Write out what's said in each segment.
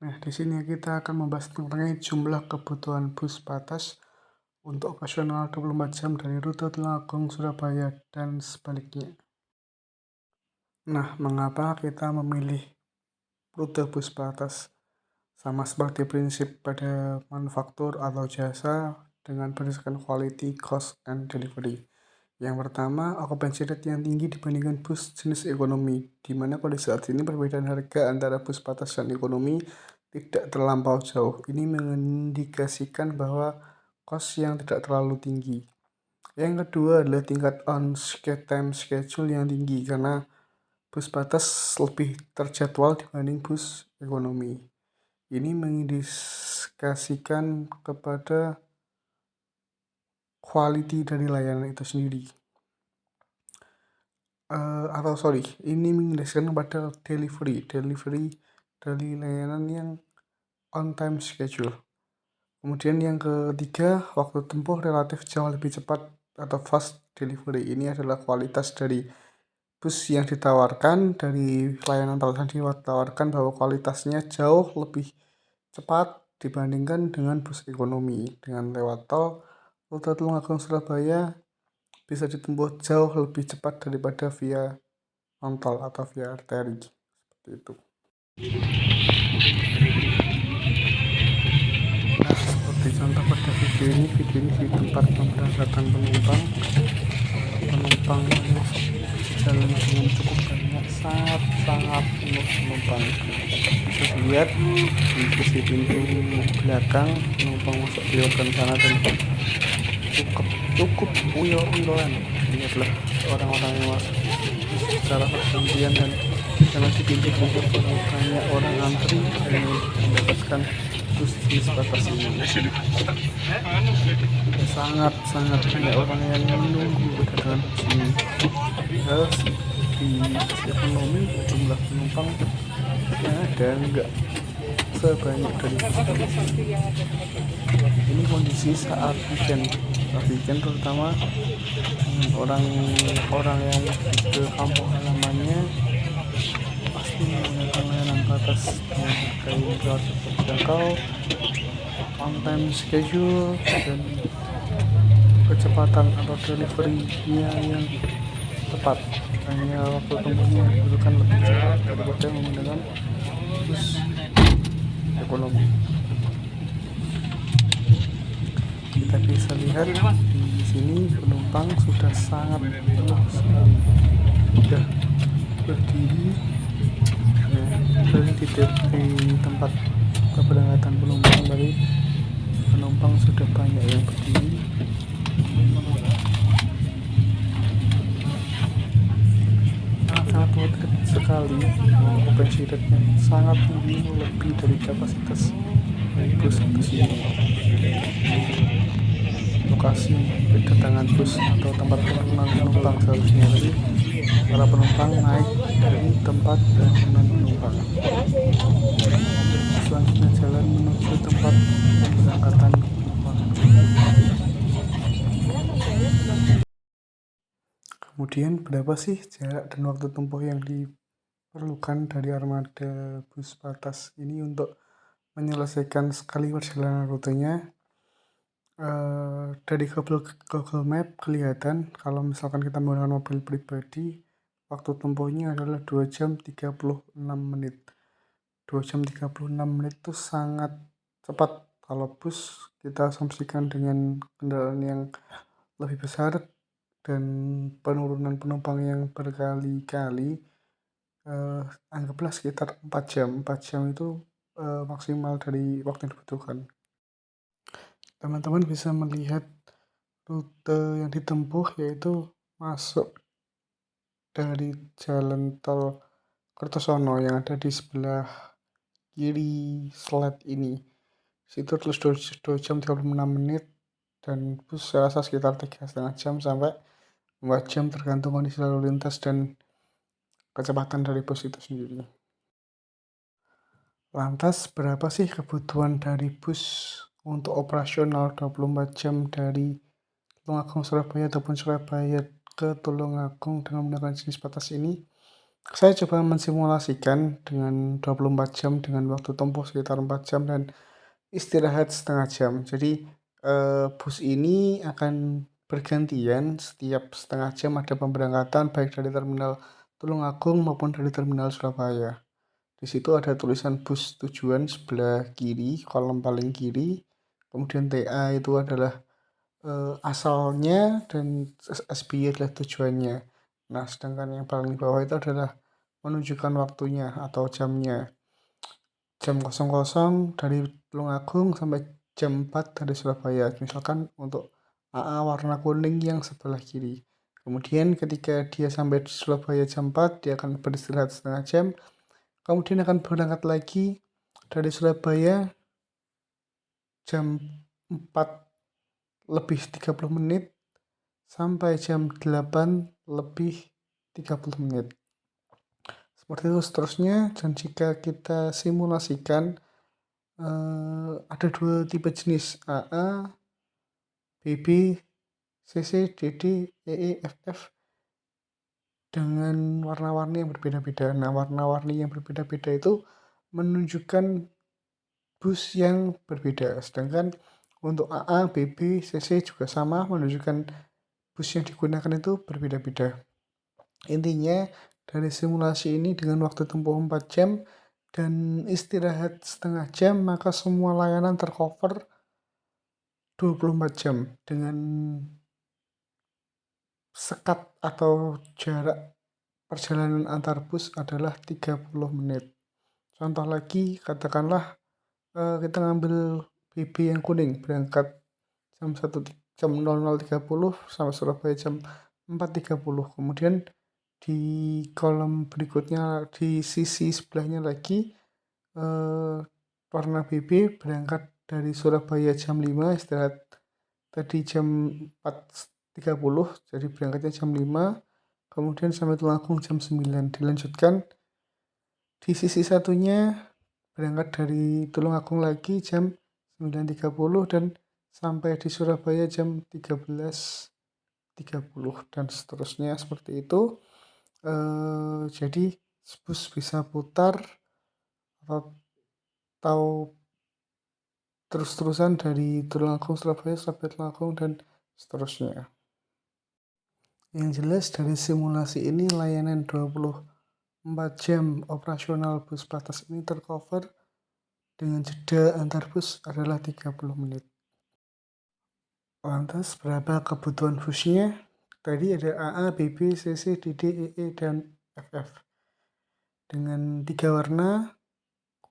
Nah, di sini kita akan membahas mengenai jumlah kebutuhan bus batas untuk operasional 24 jam dari rute Tulungagung, Surabaya, dan sebaliknya. Nah, mengapa kita memilih rute bus batas? Sama seperti prinsip pada manufaktur atau jasa dengan berdasarkan quality, cost, and delivery. Yang pertama, occupancy rate yang tinggi dibandingkan bus jenis ekonomi, di mana pada saat ini perbedaan harga antara bus batas dan ekonomi tidak terlampau jauh. Ini mengindikasikan bahwa cost yang tidak terlalu tinggi. Yang kedua adalah tingkat on-time schedule yang tinggi, karena bus batas lebih terjadwal dibanding bus ekonomi. Ini mengindikasikan kepada quality dari layanan itu sendiri. Ini mengindikasikan kepada delivery dari layanan yang on time schedule. Kemudian yang ketiga, waktu tempuh relatif jauh lebih cepat atau fast delivery. Ini adalah kualitas dari bus yang ditawarkan, dari layanan yang ditawarkan, bahwa kualitasnya jauh lebih cepat dibandingkan dengan bus ekonomi. Dengan lewat tol, rute Tulungagung Surabaya bisa ditempuh jauh lebih cepat daripada via non-tol atau via arteri, seperti itu. Nah, seperti contoh pada video ini di tempat pemberangkatan penumpang masuk jalan dengan cukup banyak, sangat penuh penumpang. Bisa dilihat di sisi pintu belakang, penumpang masuk kelihatan sana dan cukup uyul-uyulan. Ini adalah orang-orang yang masuk secara bergantian, dan karena di pintu banyak orang antri yang mendapatkan bus jenis batas ini. Sangat banyak orang yang menunggu kedatangan bus ini. Di bus ekonomi jumlah penumpang yang ada enggak sebanyak dari bus batas. Ini kondisi saat weekend terutama orang yang ke kampung halamannya pasti menggunakan layanan batas dengan harga yang relatif terjangkau, on time schedule, dan kecepatan atau delivery-nya yang tepat. Hanya waktu tempuhnya dibutuhkan lebih cepat daripada menggunakan bus ekonomi. Kita bisa lihat di sini penumpang sudah sangat penuh sekali, sudah berdiri. Di tempat keberangkatan penumpang dari penumpang sudah banyak yang berdiri. Sangat padat sekali, occupancy rate yang sangat tinggi, lebih dari kapasitas bus ini. Lokasi kedatangan bus atau tempat penurunan penumpang seharusnya dari para penumpang naik dari tempat penurunan penumpang. Selanjutnya jalan menuju tempat pemberangkatan penumpang. Kemudian berapa sih jarak dan waktu tempuh yang diperlukan dari armada bus batas ini untuk menyelesaikan sekali perjalanan rutenya? Dari Google Map kelihatan kalau misalkan kita menggunakan mobil pribadi, waktu tempuhnya adalah 2 jam 36 menit. 2 jam 36 menit itu sangat cepat. Kalau bus kita asumsikan dengan kendaraan yang lebih besar dan penurunan penumpang yang berkali-kali, anggaplah sekitar 4 jam. 4 jam itu maksimal dari waktu yang dibutuhkan. Teman-teman bisa melihat rute yang ditempuh, yaitu masuk dari jalan tol Kertosono yang ada di sebelah kiri slide ini. Situ terus 2 jam 36 menit, dan bus saya rasa sekitar 3,5 jam sampai 4 jam tergantung kondisi lalu lintas dan kecepatan dari bus itu sendiri. Lantas berapa sih kebutuhan dari bus untuk operasional 24 jam dari Tulungagung Surabaya ataupun Surabaya ke Tulungagung dengan menggunakan jenis batas ini? Saya coba mensimulasikan dengan 24 jam dengan waktu tempuh sekitar 4 jam dan istirahat setengah jam. Jadi, bus ini akan bergantian setiap setengah jam ada pemberangkatan baik dari terminal Tulungagung maupun dari terminal Surabaya. Di situ ada tulisan bus tujuan sebelah kiri, kolom paling kiri. Kemudian TA itu adalah asalnya dan SBY adalah tujuannya. Nah, sedangkan yang paling bawah itu adalah menunjukkan waktunya atau jamnya. Jam 00 dari Tulungagung sampai jam 4 dari Surabaya. Misalkan untuk AA warna kuning yang sebelah kiri. Kemudian ketika dia sampai di Surabaya jam 4, dia akan beristirahat setengah jam. Kemudian akan berangkat lagi dari Surabaya jam 4 lebih 30 menit sampai jam 8 lebih 30 menit. Seperti itu seterusnya, dan jika kita simulasikan ada 2 tipe jenis, AA, BB, CC, DD, EE, FF dengan warna-warni yang berbeda-beda. Nah, warna-warni yang berbeda-beda itu menunjukkan bus yang berbeda. Sedangkan untuk AA, BB, CC juga sama menunjukkan bus yang digunakan itu berbeda-beda. Intinya dari simulasi ini dengan waktu tempuh 4 jam dan istirahat setengah jam, maka semua layanan tercover 24 jam dengan sekat atau jarak perjalanan antar bus adalah 30 menit. Contoh lagi, katakanlah kita ngambil BB yang kuning berangkat jam 00.30 sampai Surabaya jam 4.30. Kemudian di kolom berikutnya di sisi sebelahnya lagi warna BB berangkat dari Surabaya jam 5, istirahat tadi jam 4.30, jadi berangkatnya jam 5, kemudian sampai Tulungagung jam 9. Dilanjutkan di sisi satunya berangkat dari Tulungagung lagi jam 9.30 dan sampai di Surabaya jam 13.30 dan seterusnya seperti itu. Jadi bus bisa putar atau terus-terusan dari Tulungagung Surabaya sampai Tulungagung dan seterusnya. Yang jelas dari simulasi ini layanan 24 jam operasional bus Patas ini tercover dengan jeda antar bus adalah 30 menit. Lantas berapa kebutuhan busnya? Tadi ada AA, BB, CC, DD, EE, dan FF. Dengan 3 warna,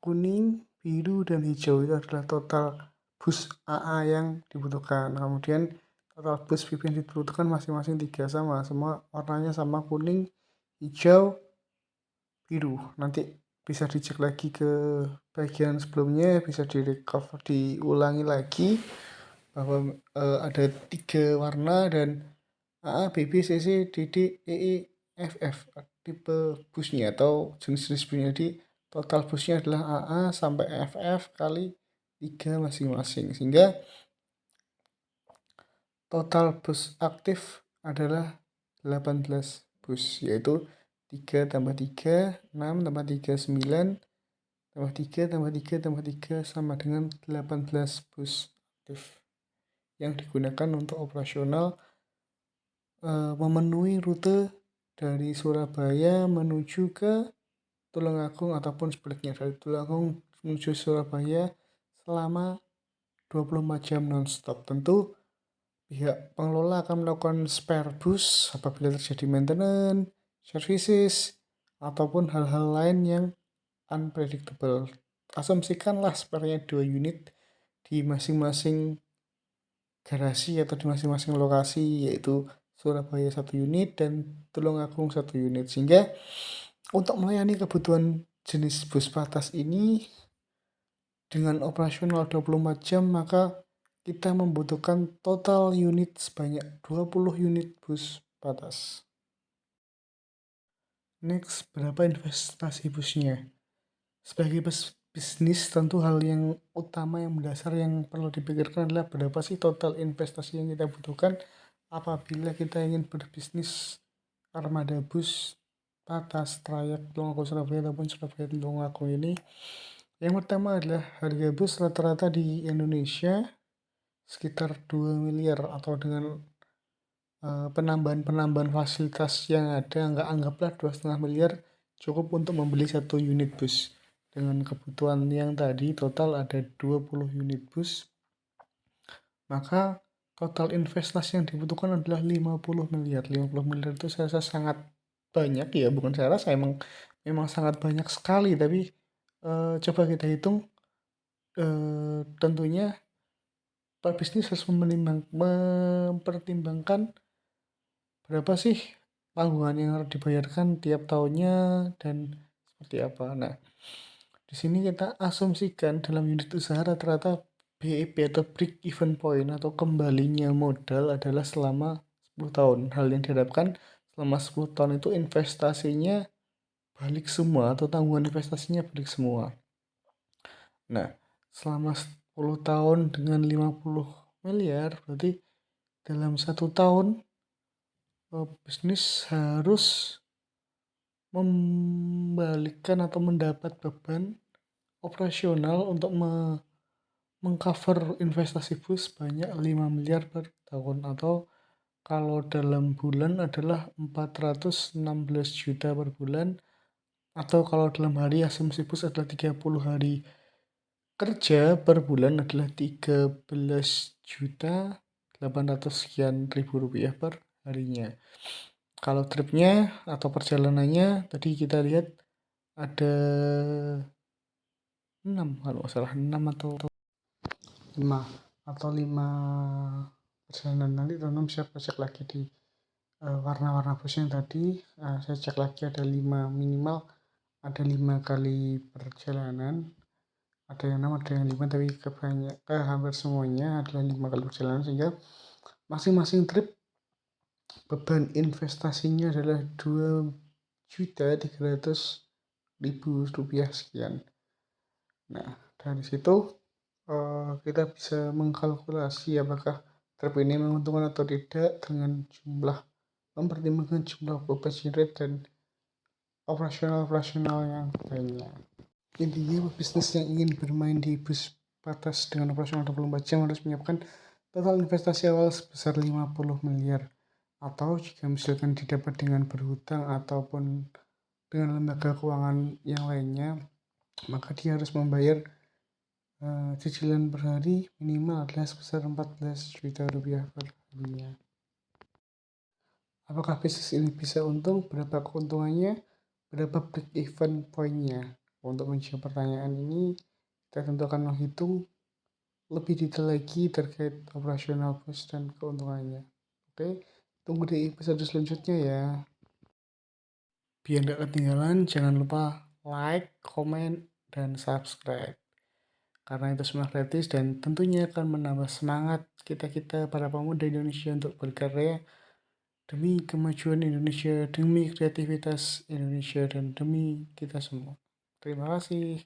kuning, biru, dan hijau itu adalah total bus AA yang dibutuhkan. Kemudian total bus BB yang dibutuhkan masing-masing 3 sama, semua warnanya sama, kuning, hijau, biru. Nanti bisa dicek lagi ke bagian sebelumnya, bisa diulangi lagi bahwa ada 3 warna dan AA, BB, CC, DD, EE, FF tipe busnya atau jenis-jenis busnya. Jadi total busnya adalah AA sampai FF kali 3 masing-masing, sehingga total bus aktif adalah 18 bus, yaitu 3 tambah 3, 6 tambah 3, 9 tambah 3 tambah 3 tambah 3 sama dengan 18 bus aktif yang digunakan untuk operasional memenuhi rute dari Surabaya menuju ke Tulungagung ataupun sebaliknya dari Tulungagung menuju Surabaya selama 24 jam non-stop. Tentu pihak pengelola akan melakukan spare bus apabila terjadi maintenance, services, ataupun hal-hal lain yang unpredictable. Asumsikanlah spare-nya 2 unit di masing-masing garasi atau di masing-masing lokasi, yaitu Surabaya 1 unit dan Tulungagung 1 unit, sehingga untuk melayani kebutuhan jenis bus Patas ini dengan operasional 24 jam, maka kita membutuhkan total unit sebanyak 20 unit bus Patas. Next, berapa investasi busnya? Sebagai bisnis, tentu hal yang utama yang mendasar yang perlu dipikirkan adalah berapa sih total investasi yang kita butuhkan apabila kita ingin berbisnis armada bus Patas, trayek Tulungagung Surabaya ataupun Surabaya Tulungagung ini. Yang pertama adalah harga bus rata-rata di Indonesia sekitar 2 miliar, atau dengan penambahan fasilitas yang ada, anggaplah 2,5 miliar cukup untuk membeli satu unit bus. Dengan kebutuhan yang tadi total ada 20 unit bus, maka total investasi yang dibutuhkan adalah 50 miliar. 50 miliar itu saya rasa sangat banyak ya, bukan saya rasa, memang sangat banyak sekali. Tapi coba kita hitung, tentunya pebisnis harus mempertimbangkan berapa sih tanggungan yang harus dibayarkan tiap tahunnya dan seperti apa. Nah, di sini kita asumsikan dalam unit usaha rata-rata BEP atau break even point atau kembalinya modal adalah selama 10 tahun. Hal yang diharapkan selama 10 tahun itu investasinya balik semua, atau tanggungan investasinya balik semua. Nah, selama 10 tahun dengan 50 miliar, berarti dalam 1 tahun bisnis harus membalikan atau mendapat beban operasional untuk mengcover investasi bus banyak 5 miliar per tahun, atau kalau dalam bulan adalah 416 juta per bulan, atau kalau dalam hari asumsi bus adalah 30 hari kerja per bulan adalah 13 juta 800 sekian ribu rupiah per harinya. Kalau tripnya atau perjalanannya tadi kita lihat ada 6, kalau nggak salah 6 atau 5, atau 5 perjalanan. Nanti teman-teman bisa cek lagi di warna-warna bus yang tadi. Saya cek lagi ada 5 minimal, ada 5 kali perjalanan, ada yang 6, ada yang 5, tapi hampir semuanya adalah 5 kali perjalanan, sehingga masing-masing trip beban investasinya adalah 2.300.000 rupiah sekian. Nah, dari situ kita bisa mengkalkulasi apakah trip ini menguntungkan atau tidak dengan mempertimbangkan jumlah operation rate dan operasional yang lainnya. Intinya, bisnis yang ingin bermain di bus patas dengan operasional 24 jam harus menyiapkan total investasi awal sebesar 50 miliar. Atau jika misalkan didapat dengan berhutang ataupun dengan lembaga keuangan yang lainnya, maka dia harus membayar cicilan per hari minimal adalah sebesar 14 juta rupiah per harinya. Apakah bisnis ini bisa untung? Berapa keuntungannya? Berapa break even point-nya? Untuk menjawab pertanyaan ini, kita tentu akan menghitung lebih detail lagi terkait operasional bus dan keuntungannya. Oke, tunggu di episode selanjutnya ya. Biar nggak ketinggalan, jangan lupa like, comment, dan subscribe. Karena itu semua gratis dan tentunya akan menambah semangat kita para pemuda Indonesia untuk berkarya demi kemajuan Indonesia, demi kreativitas Indonesia, dan demi kita semua. Terima kasih.